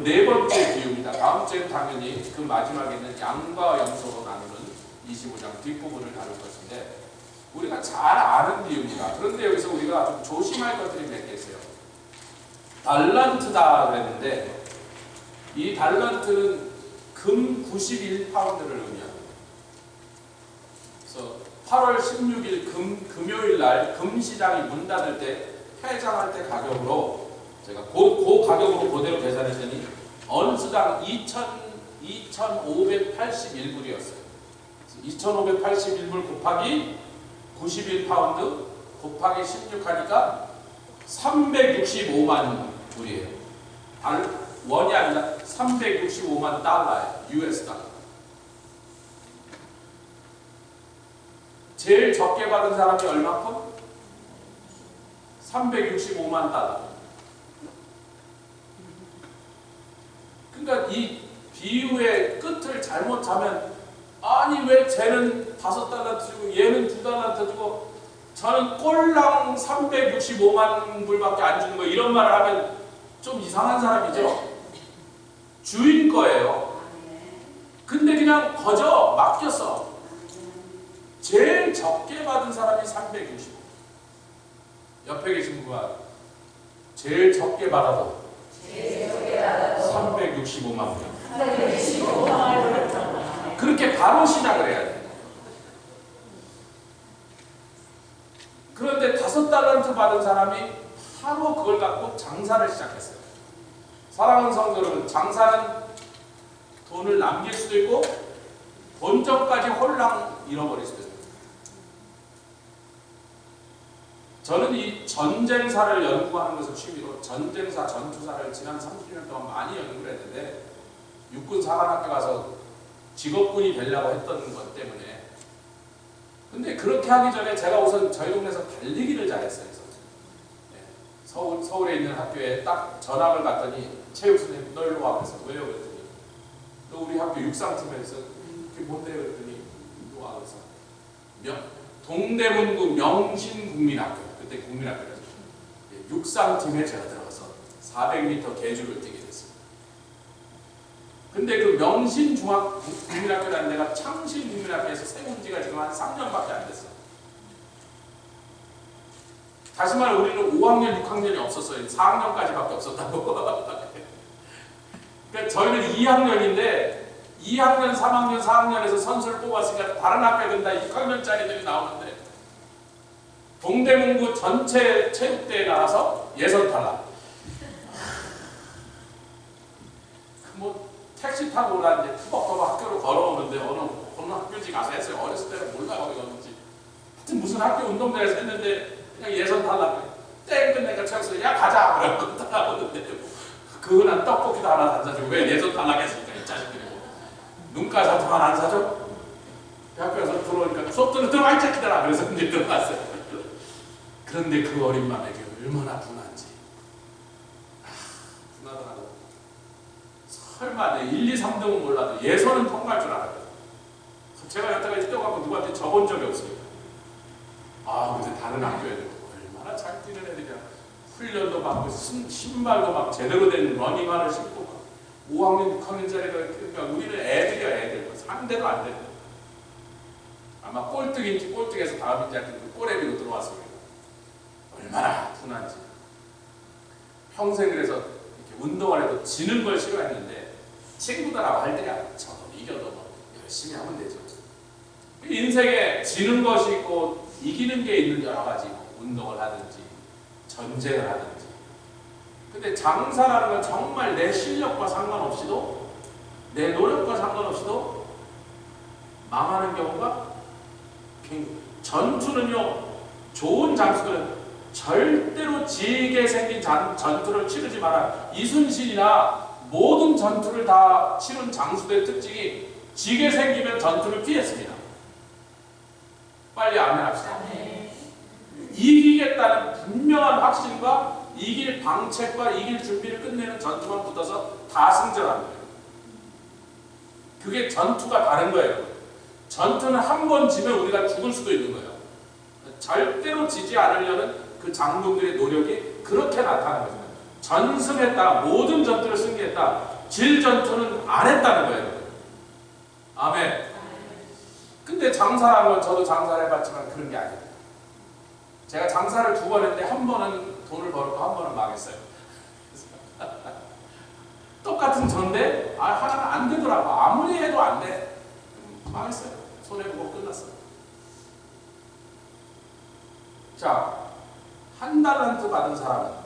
네 번째 비유입니다. 다음 주에는 당연히 그 마지막에 있는 양과 염소로 나누는 25장 뒷부분을 다룰 것인데 우리가 잘 아는 비유입니다. 그런데 여기서 우리가 좀 조심할 것들이 몇 개 있어요. 달란트다 그랬는데 이 달란트는 금 91파운드를 의미합니다. 그래서 8월 16일 금요일 날 금시장이 문 닫을 때 폐장할 때 가격으로 제가 그 가격으로 그대로 계산했더니 언스당 2,581불이었어요. 2,581불 곱하기 91파운드 곱하기 16 하니까 365만 불이에요. 원이 아니라 365만 달러예요. US 달러. 제일 적게 받은 사람이 얼마큼? 365만 달러. 그러니까 이 비유의 끝을 잘못 자면 아니 왜 쟤는 5달란트 주고 얘는 2달란트 주고 저는 꼴랑 365만 불밖에 안 주는 거 이런 말을 하면 좀 이상한 사람이죠. 주인 거예요. 근데 그냥 거저 맡겼어. 제일 적게 받은 사람이 365. 옆에 계신 분과 제일 적게 받아도 365만 불. 그렇게 바로 시작을 해야 돼. 그런데 5달란트 받은 사람이 바로 그걸 갖고 장사를 시작했어요. 사랑하는 성도 여러분, 장사는 돈을 남길 수도 있고 본전까지 홀랑 잃어버릴 수도 있습니다. 저는 이 전쟁사를 연구하는 것을 취미로 전쟁사, 전투사를 지난 30년 동안 많이 연구를 했는데 육군 사관학교 가서 직업군이 되려고 했던 것 때문에 근데 그렇게 하기 전에 제가 우선 저희 동네에서 달리기를 잘했어요. 서울에 있는 학교에 딱 전학을 갔더니 체육 선생님 너 일로 와 그래서 왜요? 그랬더니 너 우리 학교 육상팀에서 그게 뭔데요? 그랬더니 일로 와 그래서 동대문구 명신국민학교 그때 국민학교에서 육상팀에 제가 들어가서 400m 계주를 뛰게 됐습니다. 근데 그 명신국민학교라는 데가 창신국민학교에서 세운 지가 지금 한 3년밖에 안 됐어요. 다시 말해 우리는 5학년, 6학년이 없었어요. 4학년까지밖에 없었다고. 그러니까 저희는 2학년인데 2학년, 3학년, 4학년에서 선수를 뽑았으니까 다른 학교들은 다 6학년짜리들이 나오는데 동대문구 전체 체육대회에 나가서 예선 탈락. 뭐 택시 타고 오라는데 투벅투벅 학교로 걸어오는데 어느 학교지 가서 했어요. 어렸을 때는 몰라요. 어디 갔는지. 하여튼 무슨 학교 운동대회에서 했는데 그냥 예선 탈락. 땡 끝내니까 체육서 야 가자. 그러고 따라오는데 그 흔한 떡볶이도 하나 안 사주고 왜 예선 탈락했으니까 이 자식들이 눈가시 같은 거 안 사줘? 학교에서 들어오니까 수업 들어와 이 새끼들아. 그래서 이제 들어갔어요. 그런데 그 어린 마음에게 얼마나 분한지. 분하더라고. 설마 내 1, 2, 3등은 몰라도 예선은 통과할 줄 알았거든. 제가 여태까지 뛰어가고 누구한테 적은 적이 없으니까. 근데 다른 학교에도 얼마나 잘 뛰는 애들이야. 훈련도 받고 신발도 막 제대로 된 러닝화를 신고 5학년, 6학년짜리가 그러니까 우리는 애들이야 애들. 상대도 안 돼. 아마 꼴등인지 꼴등에서 다음인지 하여튼 그 꼬레비로 들어왔습니다. 얼마나 분한지. 평생을 해서 이렇게 운동을 해도 지는 걸 싫어했는데 친구들하고 할 때야 저도 이겨도 뭐 열심히 하면 되죠. 인생에 지는 것이 있고 이기는 게 있는 여러 가지 운동을 하든지 전쟁을 하든지. 근데 장사라는 건 정말 내 실력과 상관없이도 내 노력과 상관없이도 망하는 경우가 전투는요 좋은 장수들은 절대로 지게 생긴 전투를 치르지 마라. 이순신이나 모든 전투를 다 치른 장수들의 특징이 지게 생기면 전투를 피했습니다. 빨리 아멘합시다. 이기겠다는 분명한 확신과 이길 방책과 이길 준비를 끝내는 전투만 붙어서 다 승전하는 거예요. 그게 전투가 다른 거예요. 전투는 한 번 지면 우리가 죽을 수도 있는 거예요. 절대로 지지 않으려는 그 장군들의 노력이 그렇게 나타나는 거죠. 전승했다. 모든 전투를 승리했다. 질 전투는 안 했다는 거예요. 아멘. 근데 장사라는 건 저도 장사를 해봤지만 그런 게 아니에요. 제가 장사를 2번 했는데 한 번은 돈을 벌었고 한 번은 망했어요. 똑같은 전데 하나는 안 되더라고. 아무리 해도 안 돼. 망했어요. 손해보고 끝났어요. 자, 1달란트 받은 사람은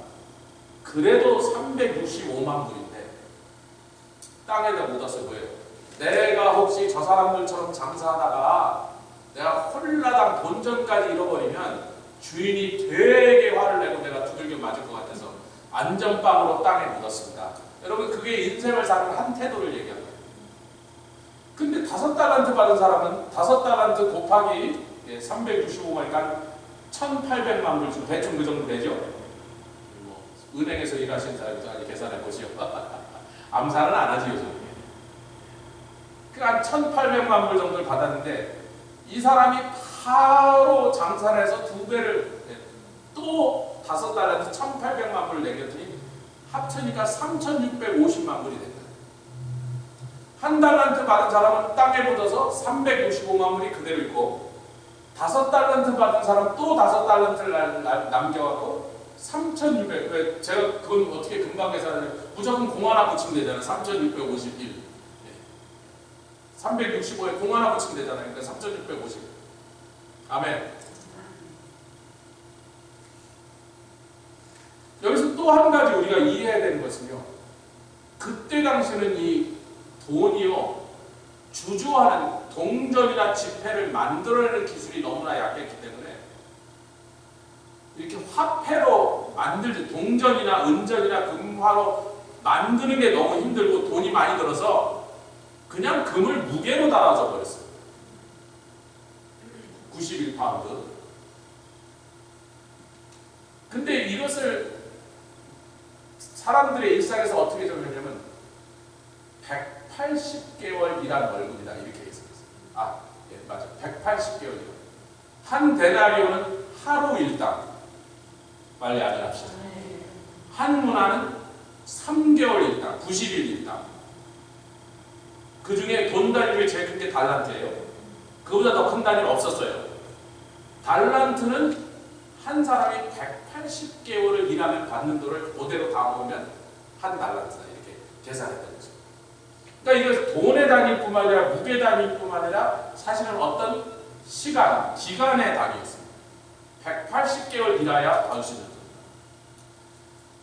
그래도 365만 불인데 땅에다 묻었어요. 뭐예요? 내가 혹시 저 사람들처럼 장사하다가 내가 홀라당 본전까지 잃어버리면 주인이 되게 화를 내고 내가 두들겨 맞을 것 같아서 안전빵으로 땅에 묻었습니다. 여러분, 그게 인생을 사는 한 태도를 얘기한 거예요. 근데 5달란트 받은 사람은 5달란트 곱하기 365만이니까 1800만 불, 대충 그 정도 되죠? 뭐 은행에서 일하시는 사람이 계산해 보시오. 암산은 안 하지 요즘. 그러니까 1800만 불 정도를 받았는데 이 사람이 바로 장사를 해서 2배를 또 5달란트 1800만 불을 내겼더니 합치니까 3650만 불이 된다. 1달란트 받은 사람은 땅에 묻어서 365만 불이 그대로 있고 5달란트 받은 사람은 또 5달란트를 남겨갖고 3600. 왜 제가 그건 어떻게 금방 계산하냐면 무조건 공 하나 붙이면 되잖아요. 3651. 365에 공 하나 붙이면 되잖아요. 그러니까 3650. 아멘. 여기서 또 한 가지 우리가 이해해야 되는 것은요. 그때 당시는 이 돈이요. 주주하는 동전이나 지폐를 만들어내는 기술이 너무나 약했기 때문에 이렇게 화폐로 만들지, 동전이나 은전이나 금화로 만드는 게 너무 힘들고 돈이 많이 들어서 그냥 금을 무게로 달아서 버렸어요. 91파운드. 근데 이것을 사람들의 일상에서 어떻게 적용하냐면 180개월 일한 월급이다 이렇게 해석했어요. 예, 맞아. 180개월 일. 한 데나리온은 하루 일당. 빨리 알아합시다. 한 문화는 3개월 일당, 90일 일당. 그 중에 돈 단위 중에 제일 큰 게 달란트예요. 그보다 더 큰 단위는 없었어요. 달란트는 한 사람이 180개월을 일하면 받는 돈을 그대로 다 모으면 한 달란트다 이렇게 계산했던 거죠. 그러니까 이게 돈의 단위뿐만 아니라 무게 단위뿐만 아니라 사실은 어떤 시간, 기간의 단위였습니다. 180개월 일해야 벌 수 있는 돈.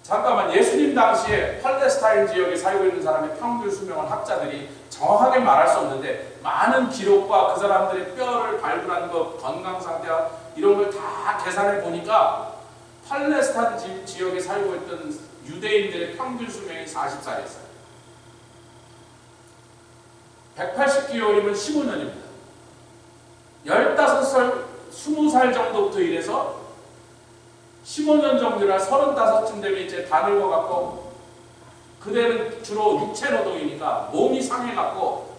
잠깐만, 예수님 당시에 팔레스타인 지역에 살고 있는 사람의 평균 수명을 학자들이 정확하게 말할 수 없는데 많은 기록과 그 사람들의 뼈를 발굴한 것, 건강 상태와 이런 걸 다 계산해 보니까 팔레스타인 지역에 살고 있던 유대인들의 평균 수명이 40살이었어요. 180개월이면 15년입니다. 15살, 20살 정도부터 일해서 15년 정도라 35쯤 되면 이제 다 늙어갖고 그대는 주로 육체 노동이니까 몸이 상해갖고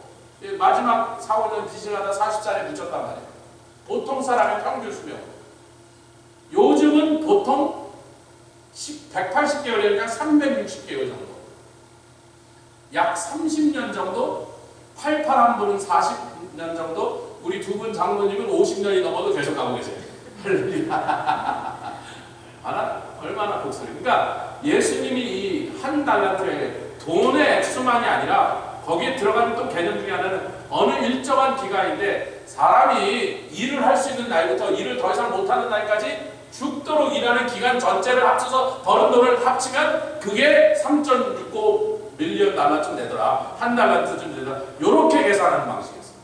마지막 4, 5년 비실하다 40살에 묻혔단 말이에요. 보통 사람의 평균 수명. 요즘은 보통 180개월이니까 360개월 정도. 약 30년 정도, 88한 분은 40년 정도, 우리 2분 장로님은 50년이 넘어도 계속 가고 계세요. 얼마나 복설이. 그러니까 예수님이 이 한 달란트의 돈의 액수만이 아니라 거기에 들어가는 또 개념 중에 하나는 어느 일정한 기간인데 사람이 일을 할 수 있는 날부터 일을 더 이상 못하는 날까지 죽도록 일하는 기간 전체를 합쳐서 버는 돈을 합치면 그게 3.65 밀리언 달러쯤 되더라. 한 달란트쯤 되더라. 요렇게 계산하는 방식이었어요.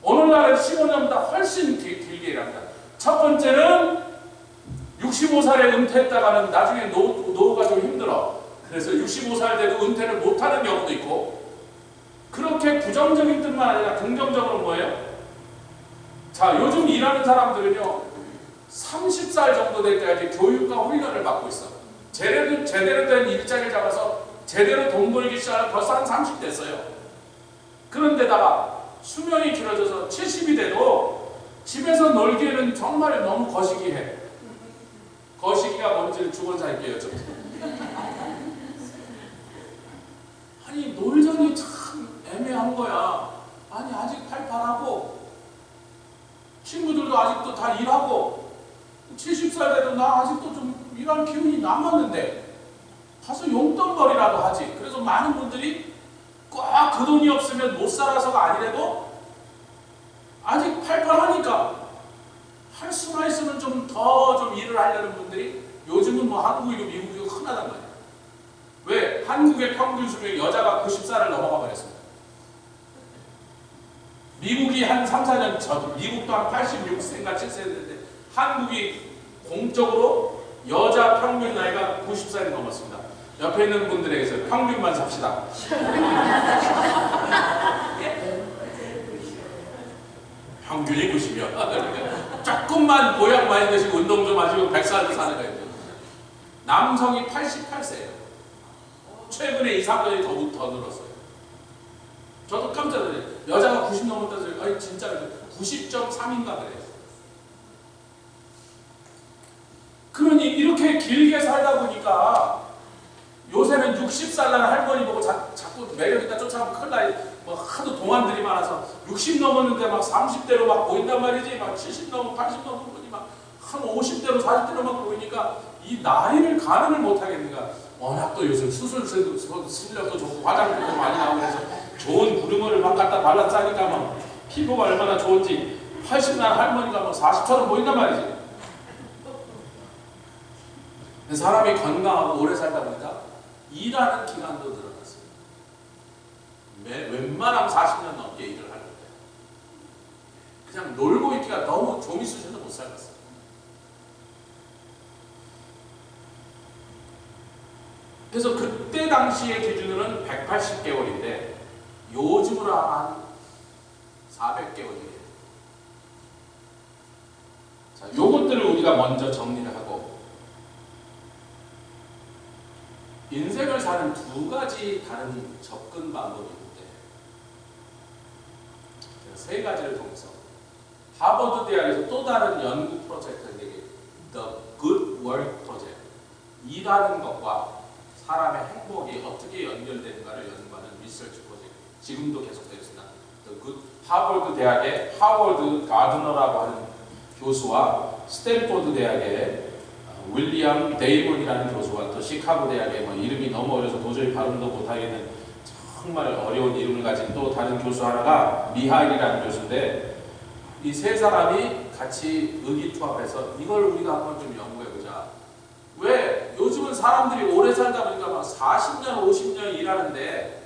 오늘날은 15년보다 훨씬 길게 일합니다. 첫 번째는 65살에 은퇴했다가는 나중에 노후가 좀 힘들어. 그래서 65살 돼도 은퇴를 못하는 경우도 있고, 그렇게 부정적인 뜻만 아니라 긍정적으로 뭐예요? 자, 요즘 일하는 사람들은요 30살 정도 될 때까지 교육과 훈련을 받고 있어. 제대로 된 일자리를 잡아서 제대로 돈 벌기 시작하면 벌써 한 30 됐어요. 그런데다가 수명이 길어져서 70이 돼도 집에서 놀기에는 정말 너무 거시기해. 거시기가 뭔지 죽은 사이께 여쭤보세요. 아니 놀자니 참 애매한 거야. 아니 아직 팔팔하고 친구들도 아직도 다 일하고 70살 돼도 나 아직도 좀 일할 기운이 남았는데 가서 용돈벌이라도 하지. 그래서 많은 분들이 꼭 그 돈이 없으면 못 살아서가 아니래도 아직 팔팔하니까 할 수만 있으면 좀 더 좀 일을 하려는 분들이 요즘은 뭐 한국이고 미국이고 흔하단 말이에요. 왜? 한국의 평균 수명이 여자가 90살을 넘어가 버렸습니다. 미국이 한 3, 4년 전, 미국도 한 86세인가 7세였는데 한국이 공적으로 여자 평균 나이가 90살이 넘었습니다. 옆에 있는 분들에게서 평균만 삽시다. 평균이 90이요. 조금만 보약 많이 드시고 운동 좀 하시고 100살도 사는 거예요. 남성이 88세예요. 최근에 2, 3년이 더 늘었어요. 저도 깜짝 놀랐어요. 여자가 90 넘었다고 해서 아니 진짜 90.3인가 그래요. 그러니 이렇게 길게 살다 보니까 요새는 60살 난 할머니 보고 자꾸 매력있다 쫓아가면 큰일 나요. 뭐 하도 동안들이 많아서 60 넘었는데 막 30대로 막 보인단 말이지. 막 70 넘고 80 넘고 보니 막 한 50대로 40대로만 보이니까 이 나이를 가늠을 못 하겠는가. 워낙 또 요즘 수술 실력도 좋고 화장품도 많이 나오고 해서 좋은 구름을 막 갖다 발라서 하니까 막 피부가 얼마나 좋은지 80 난 할머니가 막 40처럼 보인단 말이지. 사람이 건강하고 오래 살다 보니까 일하는 기간도 늘어났어요. 웬만하면 40년 넘게 일을 하는데 그냥 놀고 있기가 너무 좀 있으셔서 못 살겠어요. 그래서 그때 당시의 기준으로는 180개월인데 요즘으로 한 400개월이에요. 자, 요것들을 우리가 먼저 정리를 하고 인생을 사는 두 가지 다른 접근 방법이 있는데 제가 세 가지를 통해서 하버드 대학에서 또 다른 연구 프로젝트인데 The Good Work Project, 일하는 것과 사람의 행복이 어떻게 연결되는가를 연구하는 리서치 프로젝트, 지금도 계속되고 있습니다. 하버드 대학의 하워드 가드너라고 하는 교수와 스탠포드 대학의 윌리엄 데이먼이라는 교수와 또 시카고 대학의 뭐 이름이 너무 어려서 도저히 발음도 못하겠는 정말 어려운 이름을 가진 또 다른 교수 하나가 미하일이라는 교수인데 이 세 사람이 같이 의기투합해서 이걸 우리가 한번 좀 연구해보자. 왜? 요즘은 사람들이 오래 살다 보니까 막 40년, 50년 일하는데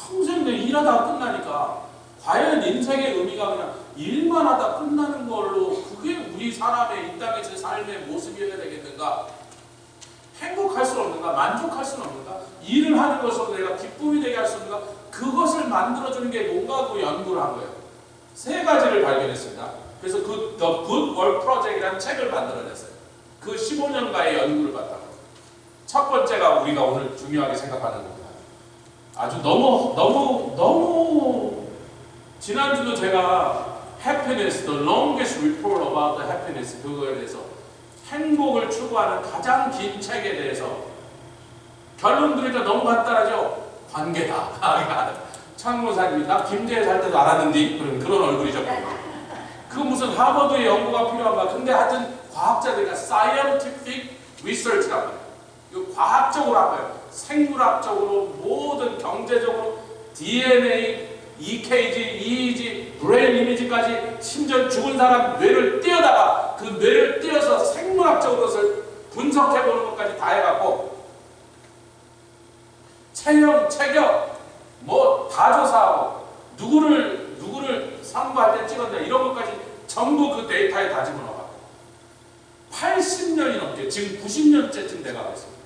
평생 일하다가 끝나니까 과연 인생의 의미가 그냥 일만 하다 끝나는 걸로 그게 우리 사람의 이 땅에서의 삶의 모습이어야 되겠는가? 행복할 수 없는가? 만족할 수 없는가? 일을 하는 것으로 내가 기쁨이 되게 할 수 없는가? 그것을 만들어주는 게 뭔가 그 연구를 한 거예요. 세 가지를 발견했습니다. 그래서 그 The Good Work Project이라는 책을 만들어냈어요. 그 15년간의 연구를 바탕으로. 첫 번째가 우리가 오늘 중요하게 생각하는 겁니다. 아주 너무 지난주도 제가 happiness, the longest report about the happiness 그거에 대해서 행복을 추구하는 가장 긴 책에 대해서 결론 들으니까 너무 간단하죠. 관계다. 창모사님이 나 김제에 살 때도 알았는데 그런 얼굴이죠. 그 무슨 하버드의 연구가 필요한가. 근데 하여튼 과학자들이 scientific research라고 해요. 이거 과학적으로 한 거예요. 생물학적으로 모든 경제적으로 DNA, EKG, EEG, 브레인 이미지까지 심지어 죽은 사람 뇌를 띄어다가 그 뇌를 띄어서 생물학적으로 그것을 분석해보는 것까지 다 해갖고 체형, 체격 뭐 다 조사하고 누구를 선거할 때 찍었냐 이런 것까지 전부 그 데이터에 다 집어넣어갖고 80년이 넘게 지금 90년째쯤 돼가고 있습니다.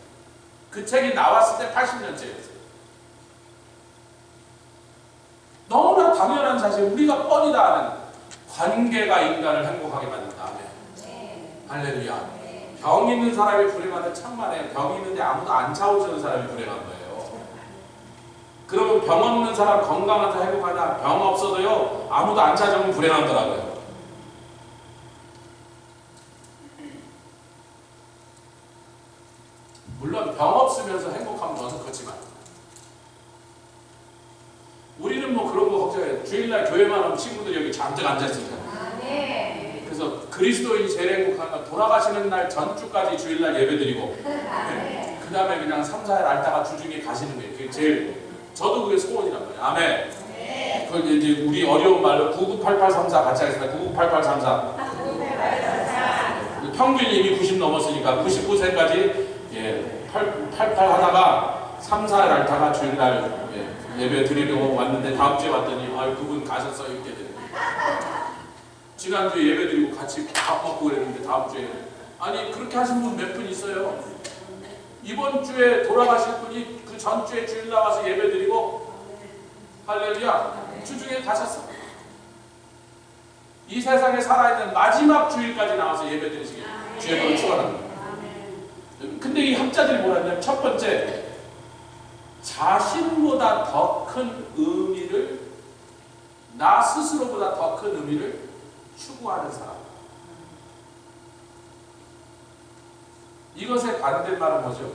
그 책이 나왔을 때 80년째였어요. 너무나 당연한 사실, 우리가 뻔히 다 아는 관계가 인간을 행복하게 만든다. 아멘. 할렐루야. 병 있는 사람이 불행한데 참만해요. 병이 있는데 아무도 안 차오르는 사람이 불행한 거예요. 그러면 병 없는 사람 건강하다 행복하다, 병 없어도요 아무도 안 찾아오면 불행하더라고요. 물론 병 없으면서 행복하면 너도 그렇지만 우리는 뭐 그런 거 걱정해. 주일날 교회만 하면 친구들이 여기 잔뜩 앉아있으니까. 그래서 그리스도인이 제일 행복한 건 돌아가시는 날 전주까지 주일날 예배드리고 그 다음에 그냥 3, 4일 앓다가 주중에 가시는 거예요. 그게 제일 저도 그게 소원이란 말이에요. 아멘. 그걸 이제 우리 어려운 말로 998834 같이 하겠습니다. 998834 평균이 이미 90 넘었으니까 99세까지 88 하다가 3, 4일 앓다가 주일날 예배 드리려고 왔는데 다음 주에 왔더니 그분 가셨어요 이렇게 되는 거예요. 지난주에 예배 드리고 같이 밥 먹고 그랬는데 다음 주에 아니 그렇게 하신 분 몇 분 있어요. 이번 주에 돌아가실 분이 그 전주에 주일 나와서 예배 드리고 할렐루야 주중에 가셨어. 이 세상에 살아있는 마지막 주일까지 나와서 예배 드리시길 주의 축원합니다. 근데 이 학자들이 뭐라 했냐면 첫 번째 자신보다 더 큰 의미를 나 스스로보다 더 큰 의미를 추구하는 사람. 이것의 반대말은 뭐죠?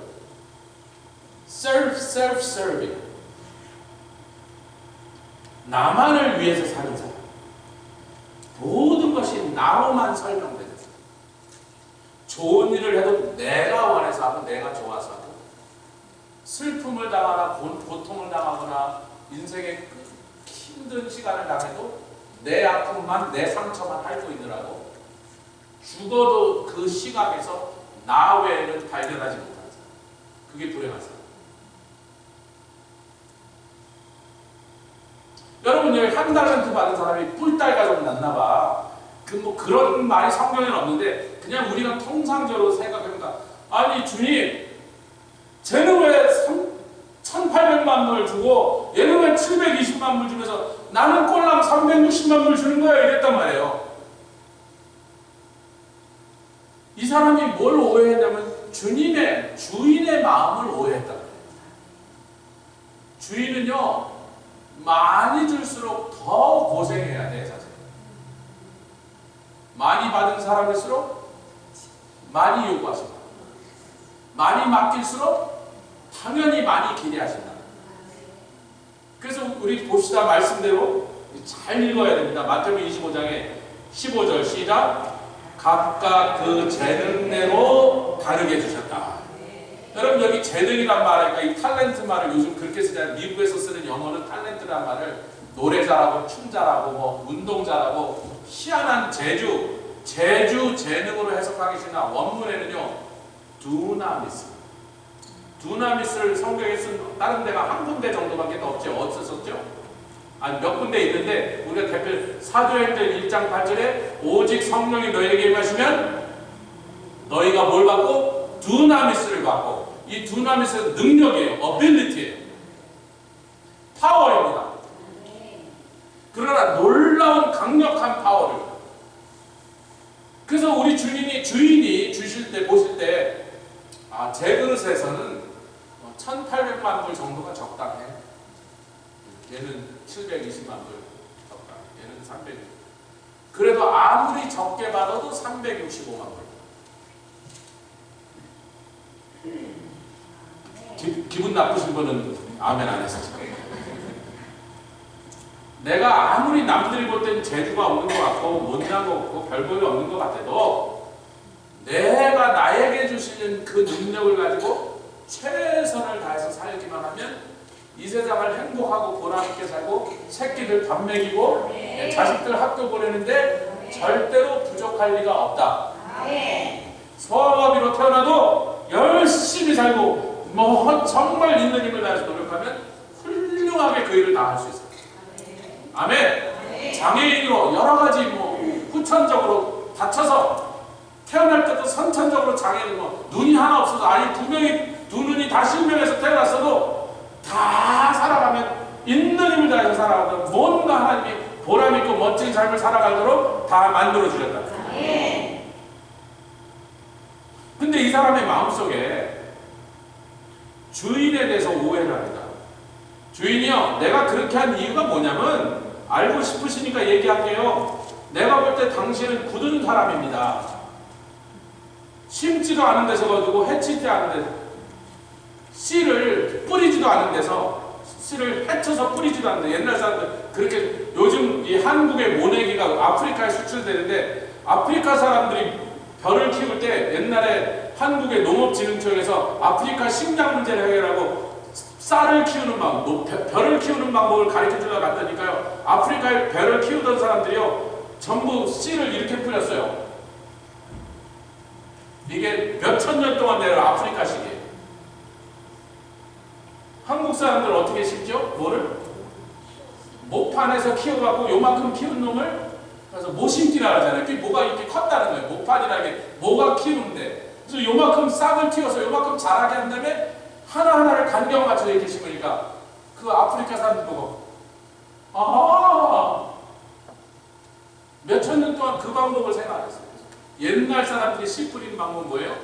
self-serving. 나만을 위해서 사는 사람. 모든 것이 나로만 설명되는 사람. 좋은 일을 해도 내가 원해서 하고 내가 좋아서 하고 슬픔을 당하거나 고통을 당하거나 인생의 힘든 시간을 당해도 내 아픔만 내 상처만 앓고 있느라고 죽어도 그 시각에서 나 외에는 발견하지 못하는 사람. 그게 불행한 사람. 여러분 여기 한 달란트 받은 사람이 뿔달 가족 났나봐. 그런 말이 성경에는 없는데 그냥 우리가 통상적으로 생각해보니까 아니 주님 쟤는 왜 1800만 불 주고 얘는 왜 720만 불 주면서 나는 꼴랑 360만 불 주는 거야 이랬단 말이에요. 이 사람이 뭘 오해했냐면 주인의 마음을 오해했다. 주인은요 많이 줄수록 더 고생해야 돼 사실. 많이 받은 사람일수록 많이 요구하신다. 많이 맡길수록 당연히 많이 기대하신다. 그래서 우리 봅시다. 말씀대로 잘 읽어야 됩니다. 마태복음 25장에 15절 시작. 각각 그 재능대로 다르게 주셨다. 여러분 여기 재능이란 말이니까 이 탤런트 말을 요즘 그렇게 쓰잖아요. 미국에서 쓰는 영어는 탤런트란 말을 노래 잘하고 춤 잘하고 뭐 운동 잘하고 희한한 재주 재능으로 해석하기 싫으나 원문에는요 두나미스를 성경에 쓴 다른 데가 한 군데 정도밖에 없지. 어디서 썼죠? 아니 몇 군데 있는데 우리가 대표 사도행전 1장 8절에 오직 성령이 너희에게 임하시면 너희가 뭘 받고? 두나미스를 받고. 이 두나미스는 능력이에요. ability예요. 파워입니다. 그러나 놀라운 강력한 파워를. 그래서 우리 주인이 주실 때 보실 때 제 그릇에서는 1800만 불 정도가 적당해. 얘는 720만 불 적당해. 얘는 300. 그래도 아무리 적게 받아도 365만 불. 기분 나쁘신 분은 아멘 안 했어요. 내가 아무리 남들이 볼 땐 재주가 없는 것 같고 못난 것 같고 별볼이 없는 것 같아도 내가 나에게 주시는 그 능력을 가지고 최선을 다해서 살기만 하면 이 세상을 행복하고 보람있게 살고 새끼들 밥 먹이고 자식들 학교 보내는데 절대로 부족할 리가 없다. 소아마비로 태어나도 열심히 살고 정말 있는 힘을 다해서 노력하면 훌륭하게 그 일을 다 할 수 있어요. 아멘. 장애인으로 여러 가지 후천적으로 다쳐서 태어날 때도 선천적으로 장애인 눈이 하나 없어서 아니 두 눈이 다 실명해서 태어났어도 다 살아가면 있는 힘을 다해서 살아가도록 뭔가 하나님이 보람있고 멋진 삶을 살아가도록 다 만들어 주셨다. 근데 이 사람의 마음속에 주인에 대해서 오해를 합니다. 주인이요 내가 그렇게 한 이유가 뭐냐면 알고 싶으시니까 얘기할게요. 내가 볼 때 당신은 굳은 사람입니다. 심지도 않은 데서 거두고 해치지 않은 데서 씨를 뿌리지도 않은 데서, 씨를 헤쳐서 뿌리지도 않는데, 옛날 사람들 그렇게, 요즘 이 한국의 모내기가 아프리카에 수출되는데, 아프리카 사람들이 벼를 키울 때 옛날에 한국의 농업진흥청에서 아프리카 식량 문제를 해결하고 쌀을 키우는 방법, 벼를 키우는 방법을 가르쳐 주려고 갔다니까요. 아프리카에 벼를 키우던 사람들이요, 전부 씨를 이렇게 뿌렸어요. 이게 몇천 년 동안 내려 아프리카식이에요. 한국 사람들 어떻게 심죠? 뭐를? 모판에서 키워갖고 요만큼 키운 놈을, 그래서 모심기라 하잖아요. 그게 뭐가 이렇게 컸다는 거예요. 모판이라는 게 뭐가 키우는데. 그래서 요만큼 싹을 틔워서 요만큼 자라게 한 다음에 하나하나를 간격 맞춰서 이렇게 심으니까 그 아프리카 사람들 보고, 아, 몇천 년 동안 그 방법을 생각 안 했어요. 옛날 사람들이 씨 뿌리는 방법은 뭐예요?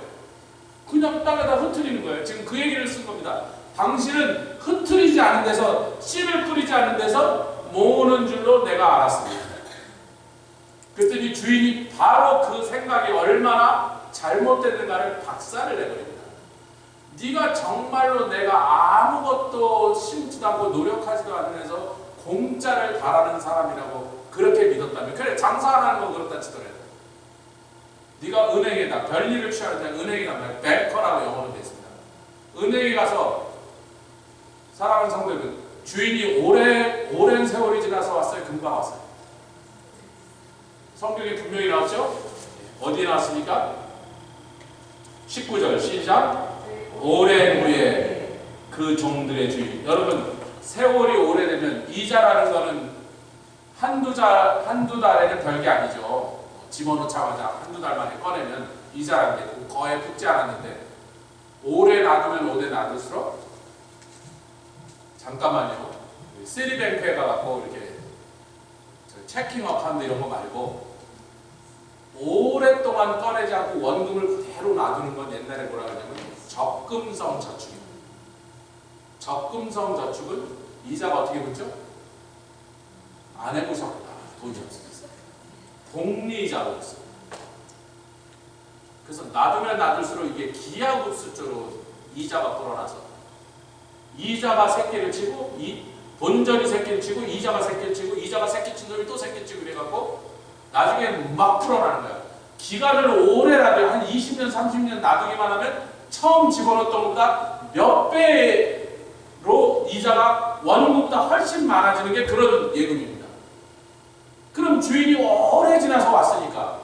그냥 땅에다 흩트리는 거예요. 지금 그 얘기를 쓴 겁니다. 당신은 흩트리지 않은 데서, 씨를 뿌리지 않은 데서 모으는 줄로 내가 알았습니다. 그랬더니 주인이 바로 그 생각이 얼마나 잘못됐는가를 박살을 내버립니다. 네가 정말로 내가 아무것도 심지도 않고 노력하지도 않으면서 공짜를 바라는 사람이라고 그렇게 믿었다면, 그래, 장사 안 하는 건 그렇다 치더라도, 네가 은행에다 별일을 취하는데, 은행에 가면 뱅커라고 영어로 되어 있습니다. 은행에 가서, 사랑하는 성도 여러분, 주인이 오랜 세월이 지나서 왔어요? 금방 왔어요? 성경에 분명히 나왔죠? 어디에 나왔습니까? 19절 시작. 오랜 후에 그 종들의 주인. 여러분, 세월이 오래되면 이자라는 거는 한두 달에는 별게 아니죠. 집어넣자마자 한두 달 만에 꺼내면 이자라는 게 거에 붙지 않았는데, 오래 놔두면 오래 놔둘수록, 잠깐만요, 시리뱅크에 가갖고 이렇게 체킹 어카운트 이런 거 말고 오랫동안 꺼내지 않고 원금을 그대로 놔두는 건 옛날에 뭐라 그러냐면 적금성 저축입니다. 적금성 저축은 이자가 어떻게 붙죠? 안 해보셨구나. 돈이 없어서 복리이자로 있어요. 그래서 놔두면 놔둘수록 이게 기하급수적으로 이자가 불어나서, 이자가 새끼를 치고, 본전이 새끼를 치고, 이자가 새끼를 치고, 이자가 새끼 친 놈이 또 새끼 치고 이래갖고 나중에 막 풀어나는 거야. 기간을 오래 놔둬요. 한 20년, 30년 놔두기만 하면 처음 집어넣었던 것보다 몇 배로 이자가 원금보다 훨씬 많아지는 게 그런 예금입니다. 그럼 주인이 오래 지나서 왔으니까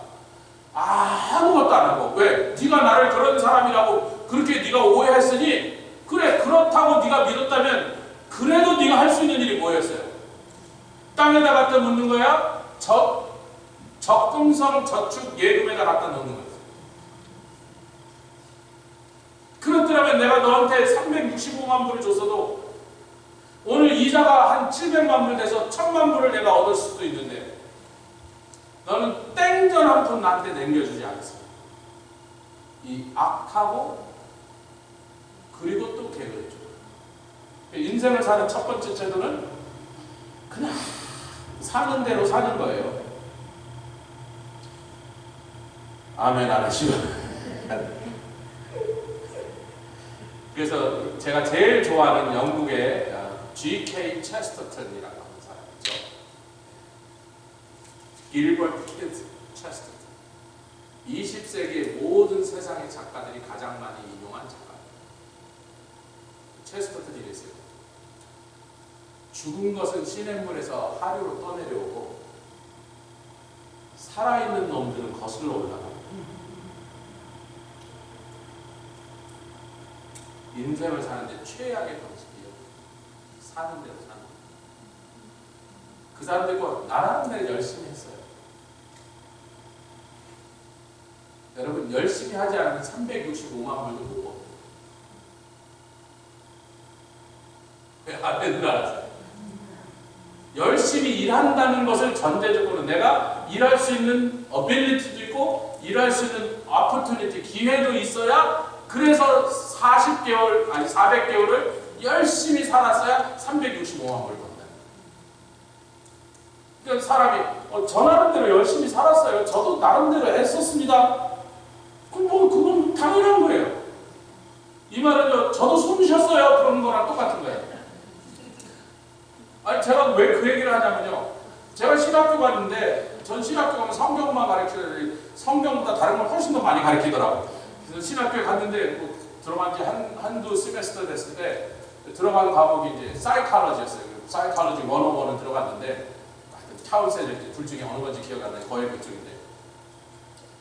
아무것도 안 하고, 왜? 네가 나를 그런 사람이라고 그렇게 네가 오해했으니, 그래, 그렇다고 네가 믿었다면 그래도 네가 할 수 있는 일이 뭐였어요? 땅에다 갖다 묻는 거야? 적금성 저축 예금에다 갖다 놓는 거예요. 그렇더라면 내가 너한테 365만 불을 줬어도 오늘 이자가 한 700만 불 돼서 1000만 불을 내가 얻을 수도 있는데, 너는 땡전 한 푼 나한테 남겨주지 않았어. 이 악하고 그리고 또 게으르죠. 인생을 사는 첫 번째 제도는 그냥 사는 대로 사는 거예요. 아멘 안 하시고. 그래서 제가 제일 좋아하는 영국의 G.K. 체스터턴이라고 하는 사람이죠. 길버트 키드 체스터턴. 20세기의 모든 세상의 작가들이 가장 많이 인용한 작가. 체스터턴이 이랬어요. 죽은 것은 시냇물에서 하류로 떠내려오고 살아있는 놈들은 거슬러 올라가고, 인생을 사는데 최악의 방식이에요. 사는 대로 사는. 그 사람들과 나라는 대로 열심히 했어요. 여러분, 열심히 하지 않으면 365만 불도 못 벌어요. 왜 안 되는 줄 알았어요? 열심히 일한다는 것을 전제적으로 내가 일할 수 있는 어빌리티도 있고, 일할 수 있는 opportunity, 기회도 있어야, 그래서 40개월, 아니 400개월을 열심히 살았어야 365만 불 번다. 그러니까 사람이 저 나름대로 열심히 살았어요. 저도 나름대로 애썼습니다. 그럼 뭐 그건 당연한 거예요. 이 말은요, 저도 숨 쉬었어요. 그런 거랑 똑같은 거예요. 아니, 제가 왜 그 얘기를 하냐면요. 제가 신학교 갔는데, 전 신학교 가면 성경만 가르치더니 성경보다 다른 걸 훨씬 더 많이 가르치더라고요. 그래서 신학교에 갔는데, 뭐 들어간 지 한두 세메스터 됐을 때, 들어간 과목이 이제 사이칼러지였어요. 사이칼러지 101을 들어갔는데, 타운셀리 둘 중에 어느 건지 기억 안 나요. 거의 그쪽인데.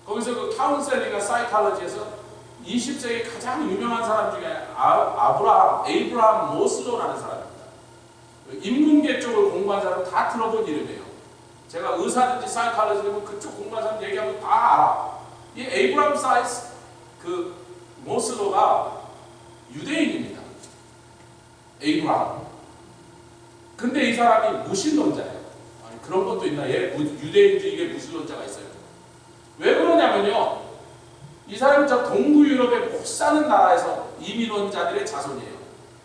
거기서 그 타운셀리가 사이칼러지에서 20세기 가장 유명한 사람 중에 에이브라함 모슬로라는 사람입니다. 인문계 쪽을 공부한 사람 다 들어본 이름이에요. 제가 의사든지 사이칼러지든 그쪽 공부한 사람 얘기하면 다 알아. 이 에이브라함 모슬로가 유대인입니다. 에이브라함. 근데 이 사람이 무신론자예요. 아니, 그런 것도 있나? 얘 유대인주의에 무신론자가 있어요. 왜 그러냐면요. 이 사람이 저 동부 유럽에 못 사는 나라에서 이민원자들의 자손이에요.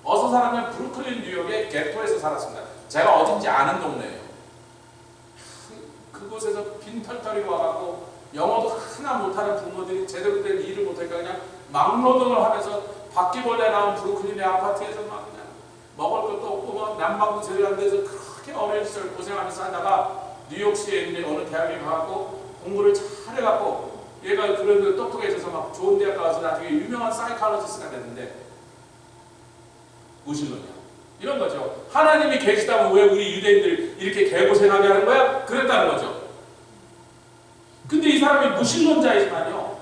어디서 살았냐면 브루클린 뉴욕의 게토에서 살았습니다. 제가 어딘지 아는 동네예요. 그곳에서 빈털터리로 와갖고 영어도 하나 못하는 부모들이 제대로 된 일을 못하니까 그냥 막노동을 하면서 바퀴벌레 나온 브루클린의 아파트에서 막 그냥 먹을 것도 없고 뭐 난방도 제대로 안 돼서 그렇게 어려운 시절 고생하면서 하다가 뉴욕시에 있는 어느 대학에 가갖고 공부를 잘 해갖고 얘가 그런 똑똑해져서 막 좋은 대학 가서 나중에 유명한 사이칼러지스트가 됐는데 무신론이야. 이런 거죠. 하나님이 계시다면 왜 우리 유대인들 이렇게 개고생하게 하는 거야? 그랬다는 거죠. 근데 이 사람이 무신론자이지만요.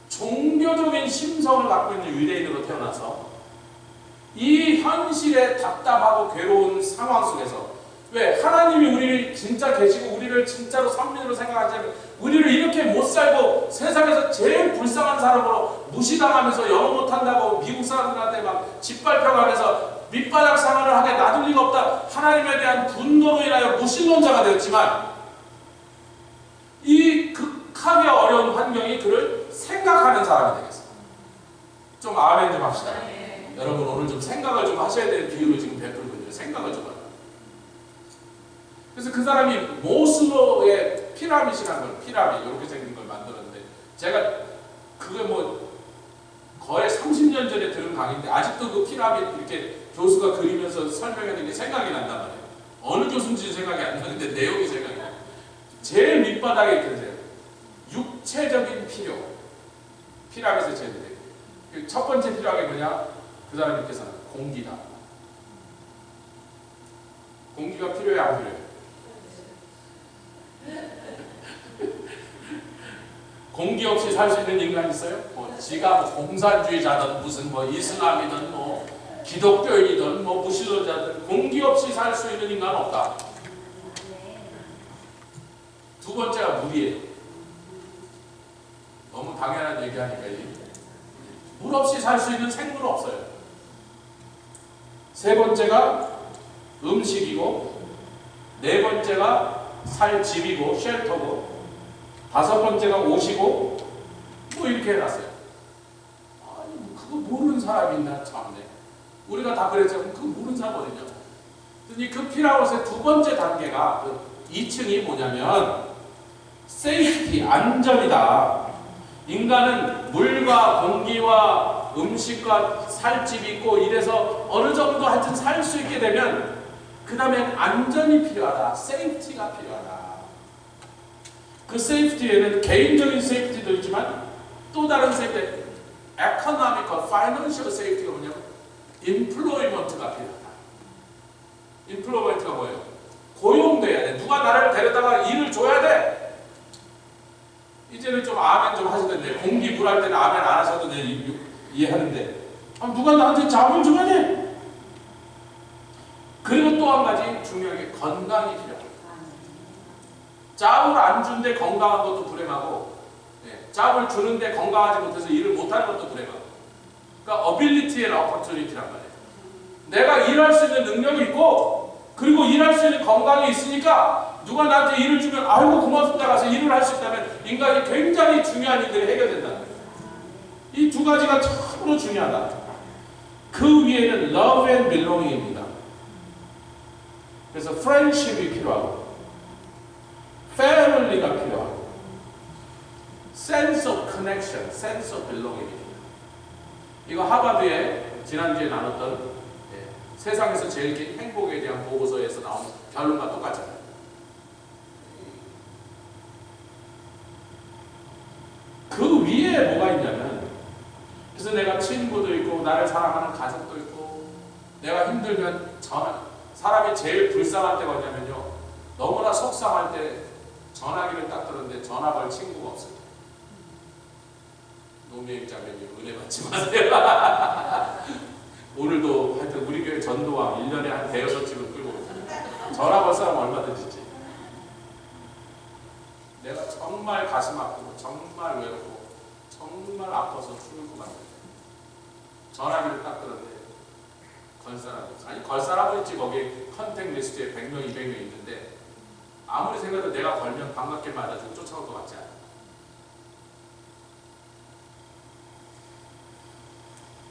종교적인 심성을 갖고 있는 유대인으로 태어나서 이 현실에 답답하고 괴로운 상황 속에서 왜 하나님이 우리를 진짜 계시고 우리를 진짜로 선민으로 생각하자면 우리를 이렇게 못 살고 세상에서 제일 불쌍한 사람으로 무시당하면서 영어 못한다고 미국 사람들한테 막 짓밟혀가면서 밑바닥 생활을 하게 놔둘 리가 없다. 하나님에 대한 분노로 인하여 무신론자가 되었지만 이 극하게 어려운 환경이 그를 생각하는 사람이 되겠습니다. 좀 아멘 좀 합시다. 여러분 오늘 좀 생각을 좀 하셔야 되는 비유를 지금 베풀거든요. 생각을 좀 하라. 그래서 그 사람이 모슬로의 피라밋이라는 걸, 피라밋 이렇게 생긴 걸 만들었는데 제가 그게 뭐 거의 30년 전에 들은 강의인데 아직도 그 피라밋 이렇게 교수가 그리면서 설명하는 게 생각이 난단 말이에요. 어느 교수인지 생각이 안 나는데 내용이 생각이 나요. 제일 밑바닥에 있거든요. 육체적인 필요. 피라밋의 제일 첫 번째 필요한 게 뭐냐? 그 사람님께서는 공기다. 공기가 필요해 안 필요해? 공기 없이 살 수 있는 인간이 있어요? 지가 공산주의자든 무슨 이슬람이든 기독교인이든 무신론자든 공기 없이 살 수 있는 인간은 없다. 두 번째가 물이에요. 너무 당연한 얘기하니까 물 없이 살 수 있는 생물은 없어요. 세 번째가 음식이고 네 번째가 살 집이고 쉘터고 다섯 번째가 옷이고 이렇게 해놨어요. 아니 그거 모르는 사람이 있나 참네. 우리가 다 그랬죠. 그거 모르는 사람 어딨냐. 그 피라mit의 두 번째 단계가 2층이 뭐냐면 세이프티, 안전이다. 인간은 물과 공기와 음식과 살집이 있고 이래서 어느 정도 하여튼 살 수 있게 되면 그 다음에 안전이 필요하다. 세이프티가 필요하다. 그 세이프티에는 개인적인 세이프티도 있지만 또 다른 세이프티, economical, financial safety가 뭐냐면 employment가 필요하다. employment가 뭐예요? 고용돼야 돼. 누가 나를 데려다가 일을 줘야 돼. 이제는 좀 아멘 좀 하시던데 공기 물 할 때는 아멘 안 하셔도 이해하는데 누가 나한테 잡을 줘야 돼. 그리고 또 한 가지 중요한 게 건강이 필요합니다. 짭을 안 주는데 건강한 것도 불행하고 짭을 주는데 건강하지 못해서 일을 못하는 것도 불행하고 그러니까 ability and opportunity란 말이에요. 내가 일할 수 있는 능력이 있고 그리고 일할 수 있는 건강이 있으니까 누가 나한테 일을 주면 아이고 고맙습니다 가서 일을 할 수 있다면 인간이 굉장히 중요한 일들이 해결된다는 거예요. 이 두 가지가 참으로 중요하다. 그 위에는 love and belonging입니다. 그래서 friendship이 필요하고 family가 필요하고 sense of connection, sense of belonging입니다. 이거 하버드에 지난주에 나눴던 세상에서 제일 긴 행복에 대한 보고서에서 나온 결론과 똑같잖아요. 그 위에 뭐가 있냐면, 그래서 내가 친구도 있고 나를 사랑하는 가족도 있고 내가 힘들면 사람이 제일 불쌍할 때가 뭐냐면요, 너무나 속상할 때 전화기를 딱 들었는데 전화 걸 친구가 없어요. 노미애 장로님 은혜 받지 마세요. 오늘도 하여튼 우리 교회 전도왕 1년에 한 대여섯 집을 끌고 오거든요. 전화 걸 사람 얼마든지 있지. 내가 정말 가슴 아프고 정말 외롭고 정말 아파서 죽을 것 같아요. 전화기를 딱 들었는데 걸사람, 아니 걸사람은 있지, 거기 컨택 리스트에 100명, 200명 있는데 아무리 생각해도 내가 걸면 반갑게 맞아주고 쫓아올 것 같지 않아.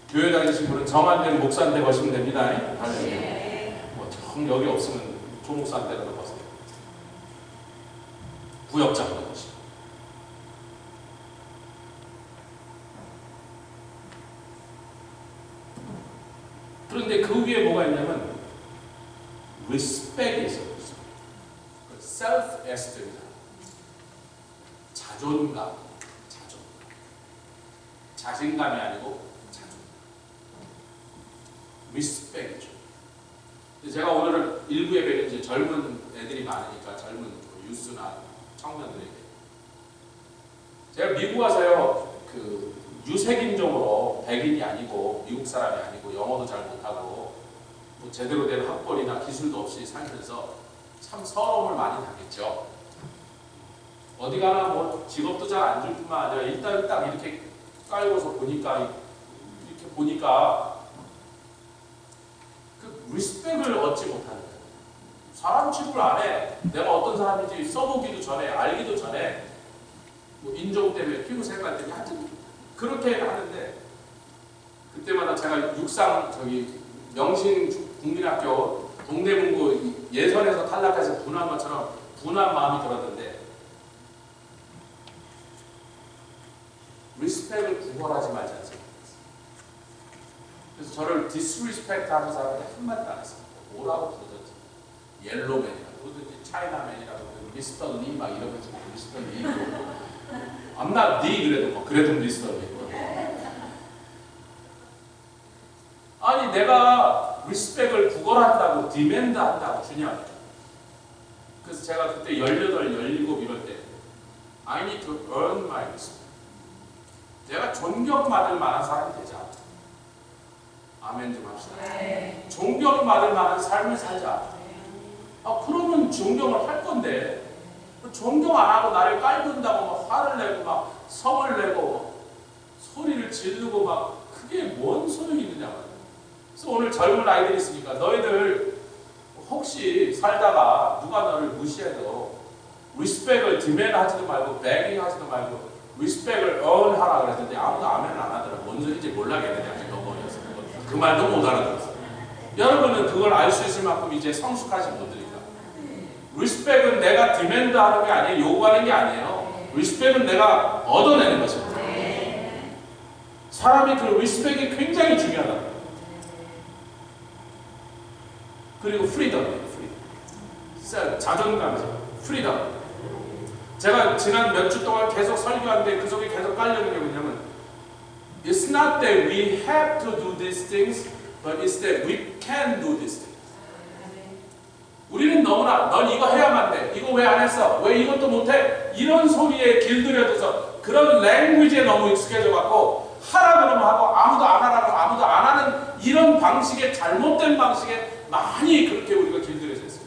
교회 다니신 분은 정한된 목사한테 거시면 됩니다. 정 여기 없으면 조목사한테 거세요. 구역장으로 거시. 그런데 그 위에 뭐가 있냐면 respect이 있어요. self-esteem이다. 자존감, 자신감이 아니고 자존감. respect이죠. 제가 오늘은 일부 예배는 이제 젊은 애들이 많으니까 젊은 유스나 청년들에게, 제가 미국 와서요, 그 유색인종으로 백인이 아니고 미국 사람이 아니고 영어도 잘 못하고 뭐 제대로 된 학벌이나 기술도 없이 살면서 참 서러움을 많이 당했죠. 어디 가나 뭐 직업도 잘 안 줄 뿐만 아니라 일단 딱 이렇게 깔고서 보니까 그 리스펙을 얻지 못하는 거예요. 사람 취급을 안 해. 내가 어떤 사람인지 써보기도 전에, 알기도 전에, 뭐 인종 때문에, 피부 색깔 때문에, 하여튼 그렇게 하는데, 그때마다 제가 육상 명신 국민학교 동대문구 예선에서 탈락해서 분한 것처럼 분한 마음이 들었는데, 리스펙을 구걸하지 말지 않습니까? 그래서 저를 디스리스펙트 하는 사람한테 한마디도 안 했어요. 뭐라고 부르든지, 옐로맨이라고 부르든지, 차이나맨이라고 부르든지, 미스터 리 막 이러면서 미스터 리 I'm not D 그래도 미스터 리. 아니 내가 리스펙을 구걸한다고 디맨드 한다고 주냐. 그래서 제가 그때 18, 17 이럴 때 I need to earn my respect. 내가 존경받을 만한 사람이 되자. 아멘 좀 합시다. 네. 존경받을 만한 삶을 살자. 그러면 존경을 할 건데 존경 안 하고 나를 깔본다고 막 화를 내고 막 성을 내고 소리를 지르고 막 그게 뭔 소용이 있느냐. 그래서 오늘 젊은 아이들이 있으니까 너희들 혹시 살다가 누가 너를 무시해도 리스펙을 디맨 하지도 말고 베깅 하지도 말고 리스펙을 하라 그랬는데 아무도 아멘 안 하더라. 뭔 소리인지 몰라겠는데 아직 너무 어려서 그 말도 못 알아들었어. 여러분은 그걸 알 수 있을 만큼 이제 성숙하신 분들이니까. 리스펙은 내가 디맨드 하는 게 아니에요. 요구하는 게 아니에요. 리스펙은 내가 얻어내는 것입니다. 사람이 그 리스펙이 굉장히 중요하다. 그리고 프리덤이에요. 자존감이죠. 프리덤. 제가 지난 몇 주 동안 계속 설교하는데 그 속에 계속 깔려는 게 뭐냐면 It's not that we have to do these things, but it's that we can do these things. 우리는 너무나 넌 이거 해야만 돼. 이거 왜 안 했어? 왜 이것도 못해? 이런 소리에 길들여져서 그런 랭귀지에 너무 익숙해져 갖고 하라 그러면 하고 아무도 안 하라 그러면 아무도 안 하는 이런 방식의 잘못된 방식에 많이 그렇게 우리가 길들여져 있습니다.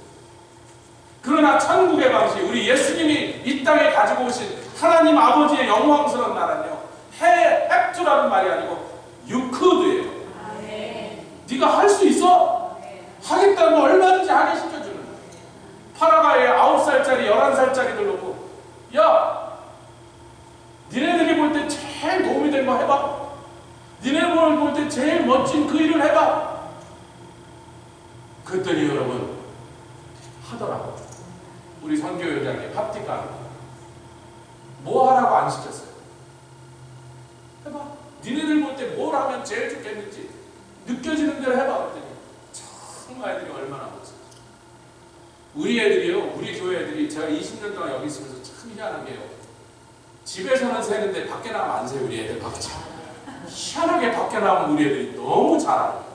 그러나 천국의 방식, 우리 예수님이 이 땅에 가지고 오신 하나님 아버지의 영광스러운 나라는요, have to라는 말이 아니고 you could예요. 네가 할 수 있어? 하겠다면 얼마든지 하게 시켜주는 거예요. 파라과이에 9살짜리 11살짜리들 놓고 야 니네들이 볼 때 제일 도움이 된 거 해봐. 니네들 볼 때 제일 멋진 그 일을 해봐. 그랬더니 여러분 하더라고. 우리 선교회장님 바티칸 뭐 하라고 안 시켰어요? 해봐. 니네들 볼 때 뭘 하면 제일 좋겠는지 느껴지는 대로 해봐. 그랬더니 정말 애들이 얼마나 못해. 우리 애들이요, 우리 교회 애들이 제가 20년 동안 여기 있으면서 참 희한한 게요. 집에서는 새는데 밖에 나가면 안 새요. 우리 애들 밖에. 희한하게 밖에 나가면 우리 애들이 너무 잘하는.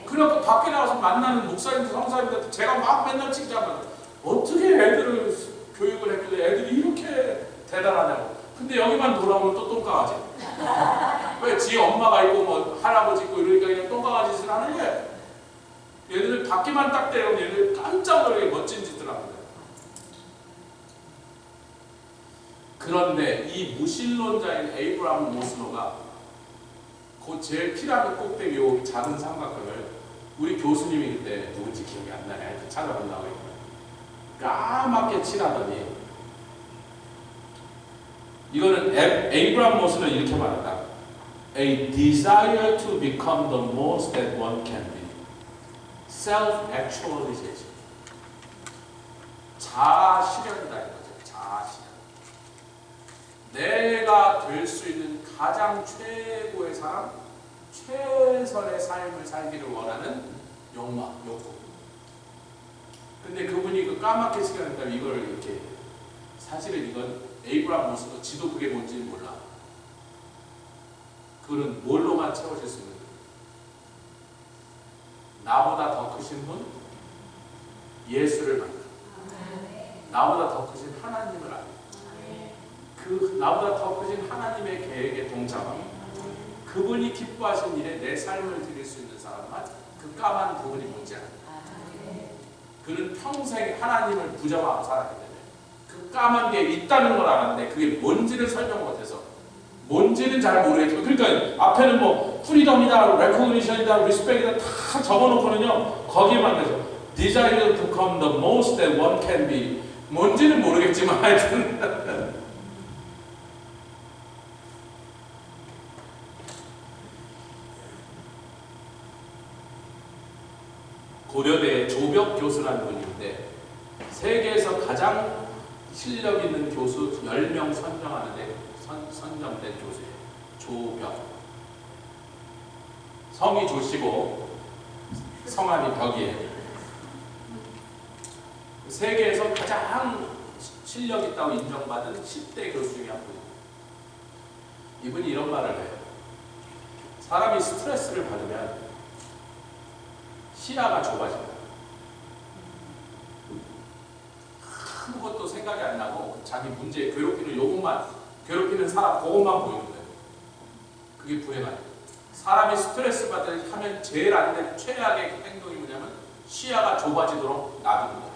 그래갖고 밖에 나가서 만나는 목사님들, 성사님들 제가 막 맨날 칭찬하면 어떻게 애들을 교육을 했길래 애들이 이렇게 대단하냐고. 근데 여기만 돌아오면 또 똥강아지. 왜? 지 엄마가 있고 뭐 할아버지 있고 이러니까 그냥 똥강아지 짓을 하는 거예요. 얘네들 밖에만 딱 때려면 얘네들 깜짝 놀라게 멋진 짓을 합니다. 그런데 이 무신론자인 에이브라함 모슬로가 그 제일 피라미드 꼭대기 요 작은 삼각형을 우리 교수님이 그때 누군지 기억이 안 나네. 하여튼 찾아본다고 했거든요. 까맣게 칠하더니 이거는 에이브라함 모슬로는 이렇게 말한다. A desire to become the most that one can be. self-actualization. 자아실현이다 이거죠. 자아실현. 내가 될 수 있는 가장 최고의 사람, 최선의 삶을 살기를 원하는 욕망, 욕구. 근데 그분이 그 까맣게 시간했다면 이걸 이렇게 사실은 이건 에이브라함 모슬로 지도 그게 뭔지는 몰라. 그거는 뭘로만 채워질 수 있는 거예요. 나보다 더 크신 분, 예수를 만나. 나보다 더 크신 하나님을 알고. 그 나보다 더 크신 하나님의 계획에 동참하고 그분이 기뻐하신 일에 내 삶을 드릴 수 있는 사람만 그 까만 부분이 뭔지 알아요. 그는 평생 하나님을 부정하고 살았기 때문에 그 까만 게 있다는 걸 알았는데 그게 뭔지를 설명 못해서 뭔지는 잘 모르겠지만 그러니까 앞에는 뭐 프리덤이다, 레코그니션이다, 리스펙이다 다 적어놓고는요 거기에만 대서 desire to become the most that one can be 뭔지는 모르겠지만 하여튼 고려대 조벽 교수라는 분인데 세계에서 가장 실력 있는 교수 10명 선정하는데 선정된 교수예요. 조벽. 성이 조시고 성함이 벽이에요. 세계에서 가장 실력 있다고 인정받은 10대 교수 중에 한 분이에요. 이분이 이런 말을 해요. 사람이 스트레스를 받으면 시야가 좁아진다. 아무것도 생각이 안 나고 자기 문제 괴롭히는 요것만 괴롭히는 사람 그것만 보이는 거예요. 그게 불행하죠. 사람이 스트레스 받을 하면 제일 안 되는 최악의 행동이 뭐냐면 시야가 좁아지도록 놔두는 거예요.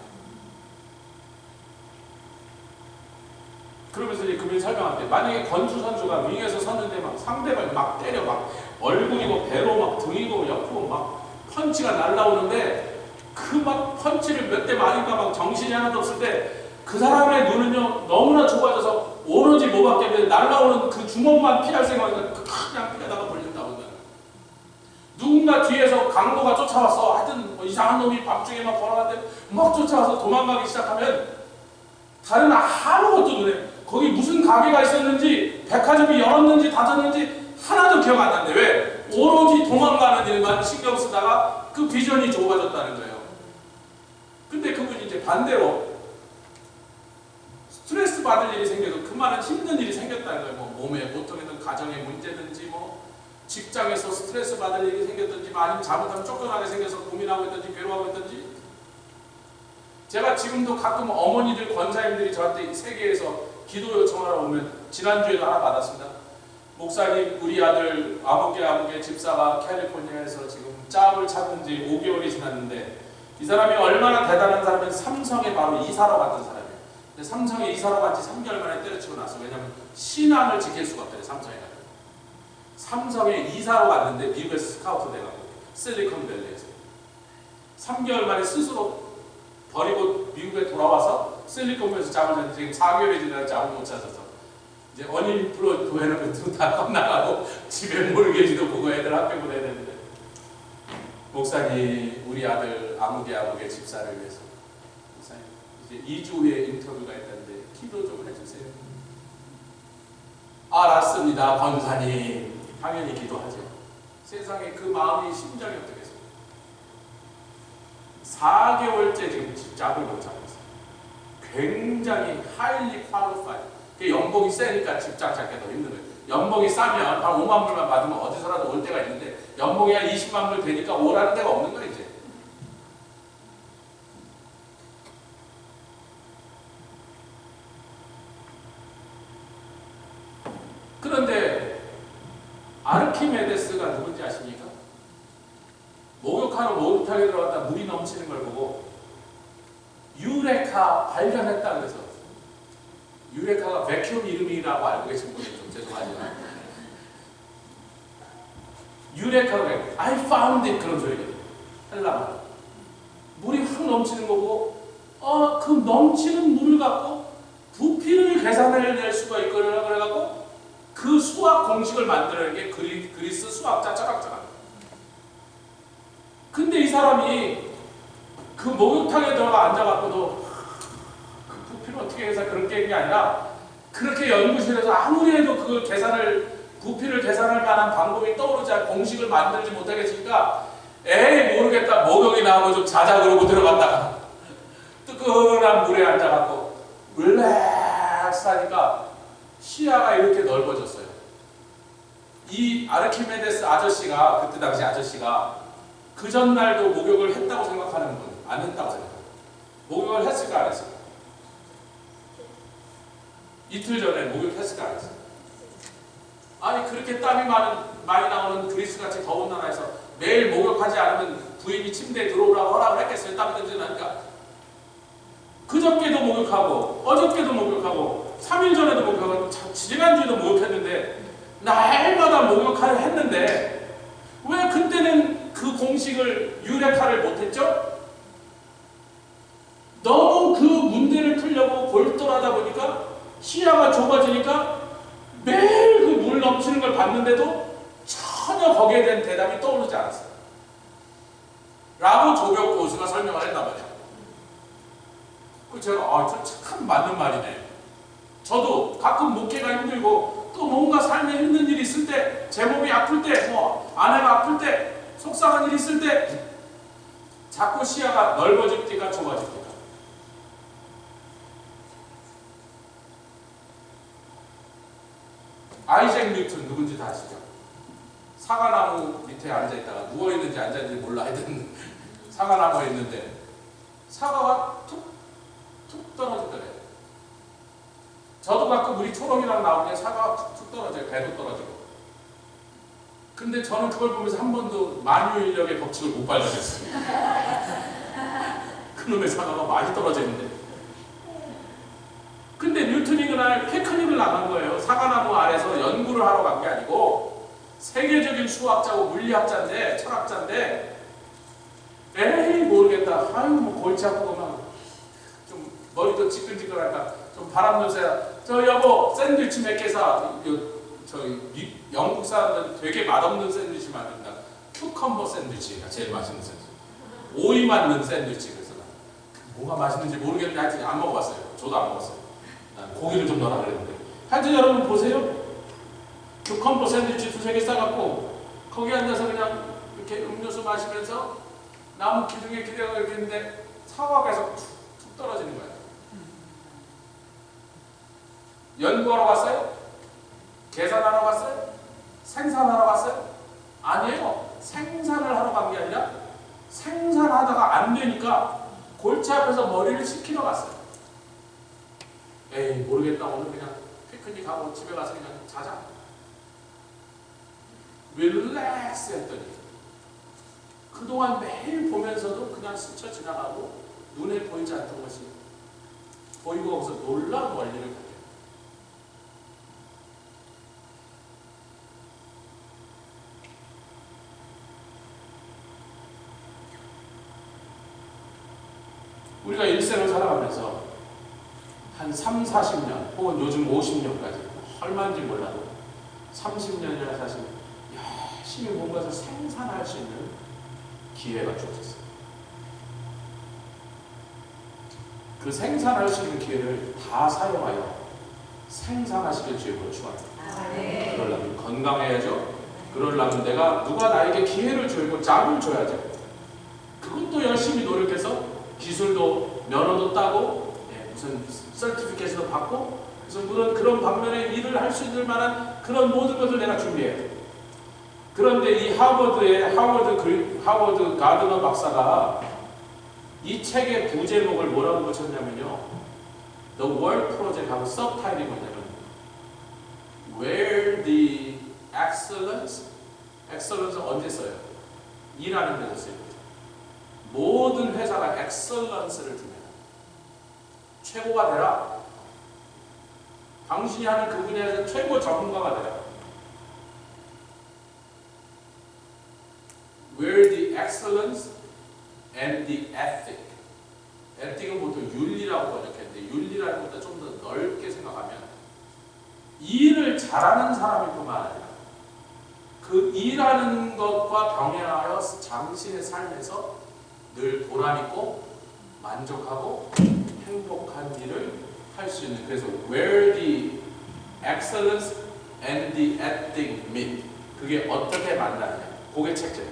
그러면서 이제 그분이 설명한대. 만약에 권투 선수가 윙에서 섰는데 막 상대방이 막 때려 막 얼굴이고 배로 막 등이고 옆으로 막 펀치가 날라오는데 그 막 펀치를 몇 대 맞으니까 막 정신이 하나도 없을 때 그 사람의 눈은요 너무나 좁아져서 오로지 뭐밖에 없는데 날라오는 그 주먹만 피할 생각이니까 그냥 피하다가 걸린다고. 누군가 뒤에서 강도가 쫓아왔어. 하여튼 뭐 이상한 놈이 밤중에 막 걸어가는데 막 쫓아와서 도망가기 시작하면 다른 아무것도 눈에 거기 무슨 가게가 있었는지 백화점이 열었는지 닫았는지 하나도 기억 안 나는데 왜? 오로지 도망가는 일만 신경 쓰다가 그 비전이 좁아졌다는 거예요. 근데 그분이 이제 반대로 스트레스 받을 일이 생겨도 그 많은 힘든 일이 생겼다는 거예요. 뭐 몸에 고통이든 가정의 문제든지 뭐 직장에서 스트레스 받을 일이 생겼든지 아니면 잘못하면 쫓겨나게 생겨서 고민하고 있든지 괴로워하고 있든지 제가 지금도 가끔 어머니들 권사님들이 저한테 세계에서 기도 요청하러 오면 지난주에도 하나 받았습니다. 목사님 우리 아들 아무개 집사가 캘리포니아에서 지금 짝을 찾은 지 5개월이 지났는데 이 사람이 얼마나 대단한 사람이면 삼성에 바로 이사로 갔던 사람이에요. 근데 삼성에 이사로 간 지 3개월 만에 때려치고 났어. 왜냐면 신앙을 지킬 수가 없대요. 삼성에 이사로 갔는데 미국에서 스카우트 돼가지고 실리콘밸리에서 3개월 만에 스스로 버리고 미국에 돌아와서 실리콘밸리에서 짝을 찾는데 지금 4개월이 지나서 짝을 못 찾아서 이제 어닝플로 교회는 것도 다 끝나가고 집에 모르게지도 보고 애들 학교 보내야 되는데 목사님 우리 아들 아무개 집사를 위해서 목사님 이제 2주 후에 인터뷰가 있다는데 기도 좀 해주세요. 알았습니다 권사님. 당연히 기도하죠. 세상에 그 마음이 심정이 어떻겠어요? 4개월째 지금 짝을 못 잡고 있어요. 굉장히 highly qualified. 연봉이 세니까 직장 찾기 더 힘든 거예요. 연봉이 싸면 한 5만 불만 받으면 어디서라도 올 때가 있는데 연봉이 한 20만 불 되니까 오라는 데가 없는 거예요 이제. 그런데 아르키메데스가 누군지 아십니까? 목욕하러 목욕탕에 들어갔다 물이 넘치는 걸 보고 유레카 발견했다 그래서, 유레카가 백큐 이름이라고 알고 계신 분이 좀 죄송하지만 유레카가 I found it 그런 소리거든요. 헬라말 물이 확 넘치는 거고 그 넘치는 물을 갖고 부피를 계산해낼 수가 있거나 그래갖고 그 수학 공식을 만들어낸 게 그리스 수학자 철학자가. 근데 이 사람이 그 목욕탕에 들어가 앉아갖고도 그 부피를 어떻게 해서 그런 게 아니라 그렇게 연구실에서 아무리 해도 그 부피를 계산할 만한 방법이 떠오르지 않고 공식을 만들지 못하겠으니까 에이 모르겠다 목욕이 나오고 좀 자자 그러고 들어갔다가 뜨끈한 물에 앉아갖고 릴렉스 하니까 시야가 이렇게 넓어졌어요. 이 아르키메데스 아저씨가, 그때 당시 아저씨가 그 전날도 목욕을 했다고 생각하는 분, 안 했다고 생각해요. 목욕을 했을까 안 했을까? 이틀 전에 목욕했을까 안 했을까? 아니 그렇게 땀이 많이 나오는 그리스같이 더운 나라에서 매일 목욕하지 않으면 부인이 침대에 들어오라고 허락을 했겠어요? 땀 냄새 나니까. 그저께도 목욕하고 어저께도 목욕하고 3일 전에도 목욕하고 지난주에도 목욕했는데 날마다 목욕을 했는데 왜 그때는 그 공식을 유레카를 못했죠? 너무 그 문제를 풀려고 골똘하다 보니까 시야가 좁아지니까 매일 그 물 넘치는 걸 봤는데도 전혀 거기에 대한 대답이 떠오르지 않았어요. 라고 조벽 교수가 설명을 했단 말이에요. 제가 저 참 맞는 말이네. 저도 가끔 목회가 힘들고 또 뭔가 삶에 힘든 일이 있을 때, 제 몸이 아플 때, 아내가 아플 때, 속상한 일이 있을 때 자꾸 시야가 넓어집니까 좁아집니까? 아이작 뉴턴 누군지 다 아시죠? 사과나무 밑에 앉아있다가 누워있는지 앉아있는지 몰라 하여튼 사과나무에 있는데 사과가 툭 떨어지더래요. 저도 가끔 우리 초롱이랑 나오면 사과가 툭툭 떨어져요. 배도 떨어지고. 근데 저는 그걸 보면서 한 번도 만유인력의 법칙을 못 발견했어요. 그놈의 사과가 많이 떨어져 있는데. 근데 뉴턴이 그날 피크닉을 나간 거예요. 사과나무 아래서 연구를 하러 간 게 아니고 세계적인 수학자고 물리학자인데 철학자인데 에이 모르겠다. 아유 뭐 골치 아프고 막 좀 머리도 지끈지끈하니까 좀 바람 넣으세요. 저 여보 샌드위치 몇 개 사. 저희 영국 사람들은 되게 맛없는 샌드위치 만든다. 큐컴버 샌드위치가 제일 맛있는 샌드위치. 오이만 넣은 샌드위치. 그래서 뭐가 맛있는지 모르겠는데 하여튼 안 먹어봤어요. 저도 안 먹었어요. 난 고기를 좀 넣으라 그랬는데. 하여튼 여러분 보세요. 큐컴버 샌드위치 2-3개 싸갖고 거기 앉아서 그냥 이렇게 음료수 마시면서 나무 기둥에 기대가 이렇게 있는데 사과가 계속 툭 떨어지는 거예요. 연구하러 갔어요? 계산하러 갔어요? 생산하러 갔어요? 아니에요. 생산을 하러 간 게 아니라 생산하다가 안 되니까 골치 앞에서 머리를 식히러 갔어요. 에이 모르겠다. 오늘 그냥 피크닉하고 집에 가서 그냥 자자. 릴렉스 했더니 그동안 매일 보면서도 그냥 스쳐 지나가고 눈에 보이지 않던 것이 보이고 거기서 놀라운 원리를 발견해요. 우리가 일생을 살아가면서 한 30-40년 혹은 요즘 50년까지 얼마인지 몰라도 30년이나 사실 열심히 뭔가를 생산할 수 있는 기회가 주어졌어요. 그 생산할 수 있는 기회를 다 사용하여 생산하시길 주님으로 축원합니다. 그러려면 건강해야죠. 그러려면 내가 누가 나에게 기회를 주고 짝을 줘야죠. 그것도 열심히 노력해서 기술도 면허도 따고 무슨 서티피케이션도 받고 그래서 그런 방면에 일을 할 수 있을 만한 그런 모든 것을 내가 준비해요. 그런데 이 하버드 가드너 박사가 이 책의 부제목을 뭐라고 붙였냐면요. The World Project하고 서브타이틀이 뭐냐면 Where the Excellence는 언제 써요? 일하는 데서 써요. 모든 회사가 엑셀런스를 주면 최고가 되라. 당신이 하는 그 분야에서 최고 전문가가 되라. Where the excellence and the ethic. ethic은 보통 윤리라고 번역했는데 윤리라는 것보다 좀 더 넓게 생각하면 일을 잘하는 사람일 뿐만 아니라 그 일하는 것과 병행하여 당신의 삶에서 늘 보람있고 만족하고 행복한 일을 할 수 있는, 그래서 where the excellence and the ethic meet, 그게 어떻게 만나느냐, 그게 책제예요.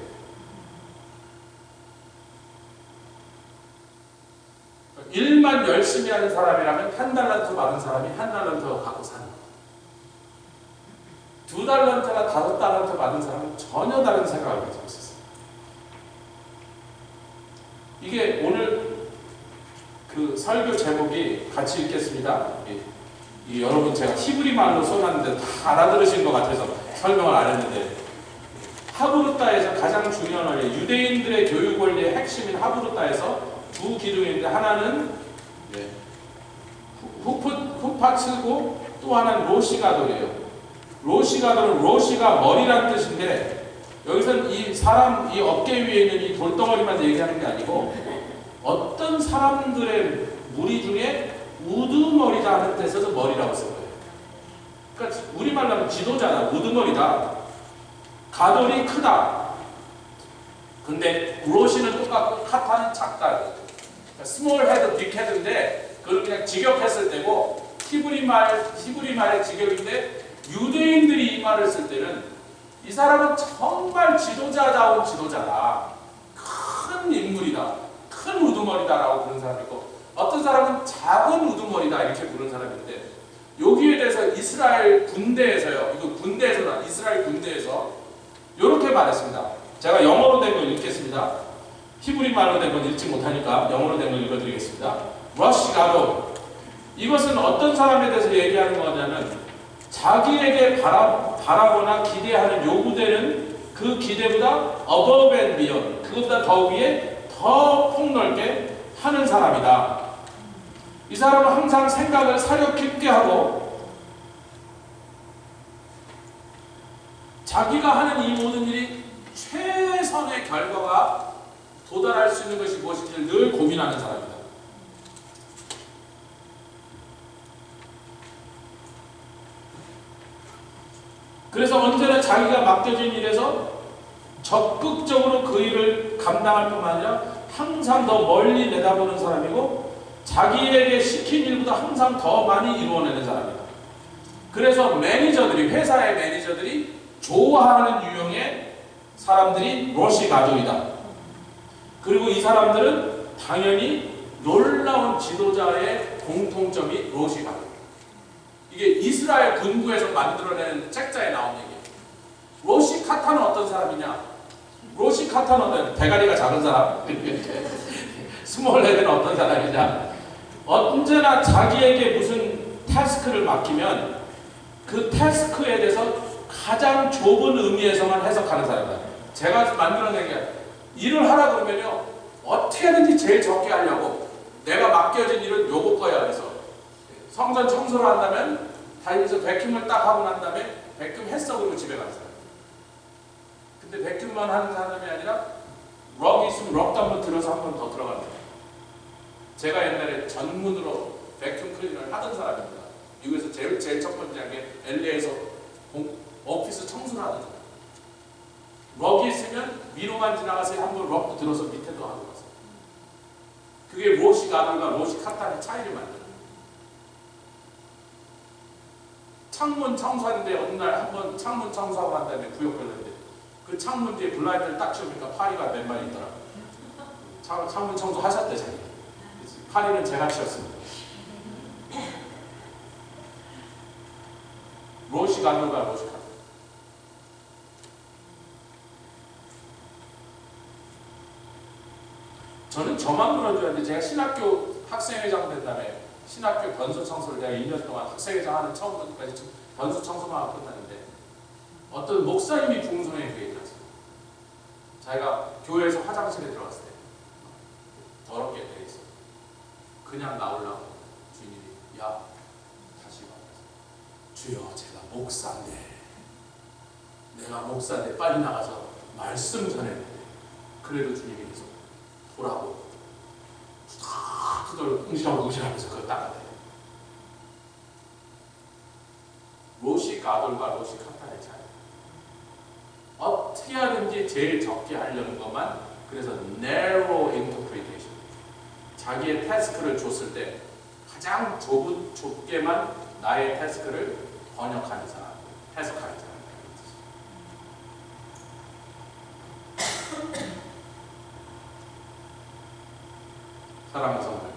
일만 열심히 하는 사람이라면 한 달란트 받은 사람이 한 달란트 갖고 사는 거예요. 두 달란트가 다섯 달란트 받은 사람은 전혀 다른 생각을 가지고 있었어요. 이게 오늘 그 설교 제목이 같이 읽겠습니다. 여러분 제가 히브리 말로 써놨는데 다 알아들으신 것 같아서 설명을 안 했는데, 하브루타에서 가장 중요한 원리, 유대인들의 교육 원리의 핵심인 하브루타에서 두 기둥이 있는데 하나는 후파츠고 또 하나는 로시가돌이에요. 로시가돌은 로시가 머리란 뜻인데, 여기서는 이 사람 이 어깨 위에 있는 이 돌덩어리만 얘기하는 게 아니고 어떤 사람들의 무리 중에 우두머리다 하는 데서 머리라고 쓴 거예요. 그러니까 우리말로 하면 지도자다, 우두머리다. 가돌이 크다. 근데 로시는 똑같고 카타는 작다. 그러니까 스몰 헤드, 빅 헤드인데 그걸 그냥 직역했을 때고, 히브리 말의 직역인데 유대인들이 이 말을 쓸 때는 이 사람은 정말 지도자다운 지도자다. 큰 인물이다. 큰 우두머리다라고 부르는 사람이 있고, 어떤 사람은 작은 우두머리다 이렇게 부르는 사람이 있는데, 여기에 대해서 이스라엘 군대에서요, 이거 군대에서나 이스라엘 군대에서 이렇게 말했습니다. 제가 영어로 된 걸 읽겠습니다. 히브리 말로 된 건 읽지 못하니까 영어로 된 걸 읽어드리겠습니다. 러시 가돌, 이것은 어떤 사람에 대해서 얘기하는 거냐면 자기에게 바라거나 기대하는 요구되는 그 기대보다 above and beyond, 그것보다 더 위에 더 폭넓게 하는 사람이다. 이 사람은 항상 생각을 사려 깊게 하고 자기가 하는 이 모든 일이 최선의 결과가 도달할 수 있는 것이 무엇인지를 늘 고민하는 사람이다. 그래서 언제나 자기가 맡겨진 일에서 적극적으로 그 일을 감당할 뿐만 아니라 항상 더 멀리 내다보는 사람이고, 자기에게 시킨 일보다 항상 더 많이 이루어내는 사람이다. 그래서 회사의 매니저들이 좋아하는 유형의 사람들이 로시 가족이다. 그리고 이 사람들은 당연히 놀라운 지도자의 공통점이 로시 가족. 이게 이스라엘 군부에서 만들어내는 책자에 나온 얘기예요. 로시 카타는 어떤 사람이냐? 로시 카타는 대가리가 작은 사람. 스몰 헤드는 어떤 사람이냐? 언제나 자기에게 무슨 태스크를 맡기면 그 태스크에 대해서 가장 좁은 의미에서만 해석하는 사람이다. 제가 만들어낸 게, 일을 하라 그러면요, 어떻게 하든지 제일 적게 하려고, 내가 맡겨진 일은 요거 거야. 그래서 성전 청소를 한다면 다니면서 베큐um을 딱 하고 난 다음에 베큐um 했어 그러고 집에 가는 사람. 근데 베큐um만 하는 사람이 아니라 럭이 있으면 럭도 한번 들어서 한 번 더 들어가는 사람. 제가 옛날에 전문으로 베큐um 클리너를 하던 사람입니다. 미국에서 제일 첫 번째 한 게 LA에서 오피스 청소를 하는 사람. 럭이 있으면 위로만 지나가서 한번 럭도 들어서 밑에도 하고 가서. 그게 로시 가돌과 로시 카타의 차이를 만드는. 창문 청소하는데 어느 날 한번 창문 청소하고 난 다음에 구역 걸렸는데 그 창문 뒤에 블라인드를 딱 씌우니까 파리가 몇 마리 있더라고요. 창문 청소 하셨대 자기. 파리는 제가 치웠습니다. 로시 가누가 로시 가누. 저는 저만 그런 줄 알았는데 제가 신학교 학생회장 된 다음에 신학교 변수 청소를 내가 2년 동안 학생회장 하는 처음부터까지 변수 청소만 하고 끝났는데 어떤 목사님이 궁성에 그 얘기를 하세요. 자기가 교회에서 화장실에 들어갔을 때 더럽게 돼 있어. 그냥 나오려고 주인님이 야 다시 와. 주여 제가 목사인데 내가 목사인데 빨리 나가서 말씀 전했는데 그래도 주님이 계속 보라고 투덜 응시하면서 그걸 닦아대요. 로시 가돌과 로시 카탄의 차이. 어떻게 하든지 제일 적게 하려는 것만. 그래서 narrow interpretation. 자기의 태스크를 줬을 때 가장 좁게만 나의 태스크를 번역하는 사람, 해석하는 사람. 사랑하는 성도,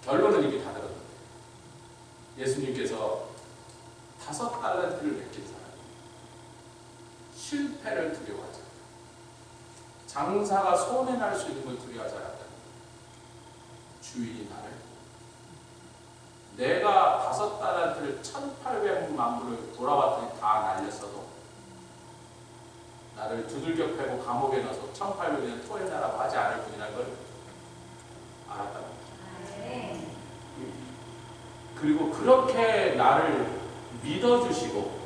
결론은 이게 다 들었는데 예수님께서 5달란트를 맡긴 사람, 실패를 두려워하지 않았다. 장사가 손해날 수 있는 걸 두려워하지 않았다. 주인이 나를, 내가 5달란트를 1,800만 불을 돌아왔더니 다 날렸어도 나를 두들겨 패고 감옥에 넣어서 1,800년 토해내라고 하지 않을 뿐이라는 걸 알았다. 그리고 그렇게 나를 믿어주시고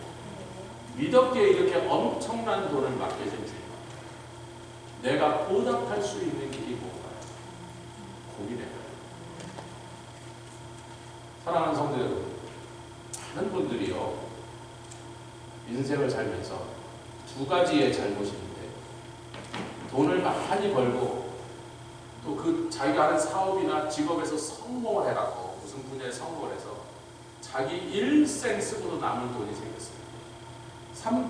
믿었기에 이렇게 엄청난 돈을 맡겨준 주님, 내가 보답할 수 있는 길이 뭔가 고민해요. 사랑하는 성도 여러분, 많은 분들이요 인생을 살면서 2가지의 잘못이 있는데 돈을 많이 벌고 또 그 자기가 하는 사업이나 직업에서 성공을 해갖고 무슨 분야에 성공을 해서 자기 일생 쓰고도 남을 돈이 생겼어요.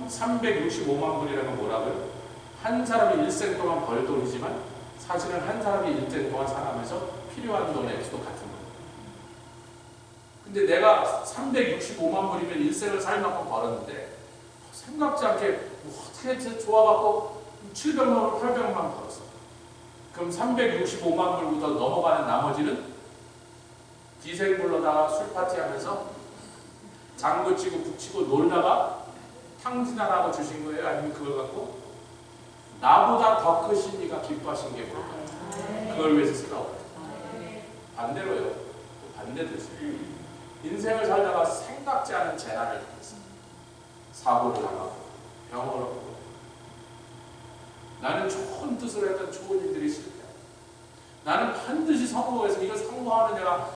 365만 불이라는 건 뭐라고요? 한 사람이 일생 동안 벌 돈이지만 사실은 한 사람이 일생 동안 살아가면서 필요한 돈의 액수도 같은 거예요. 근데 내가 365만 불이면 일생을 살 만큼 벌었는데 생각지 않게 어떻게 좋아갖고 700만 불, 800만 벌었어. 그럼 365만 불부터 넘어가는 나머지는 기생불러다가 술 파티하면서 장구 치고 북치고 놀다가 탕진하라고 주신 거예요? 아니면 그걸 갖고 나보다 더 크신 이가 기뻐하신 게 뭘까요? 그걸 위해서 쓰라고 해요. 반대로요. 반대도 있어요. 인생을 살다가 생각지 않은 재난을 당했어요. 사고를 당하고 병을 얻고 나는 좋은 뜻을 했던 좋은 일들이 실패하고 나는 반드시 성공해서 이걸 성공하면 내가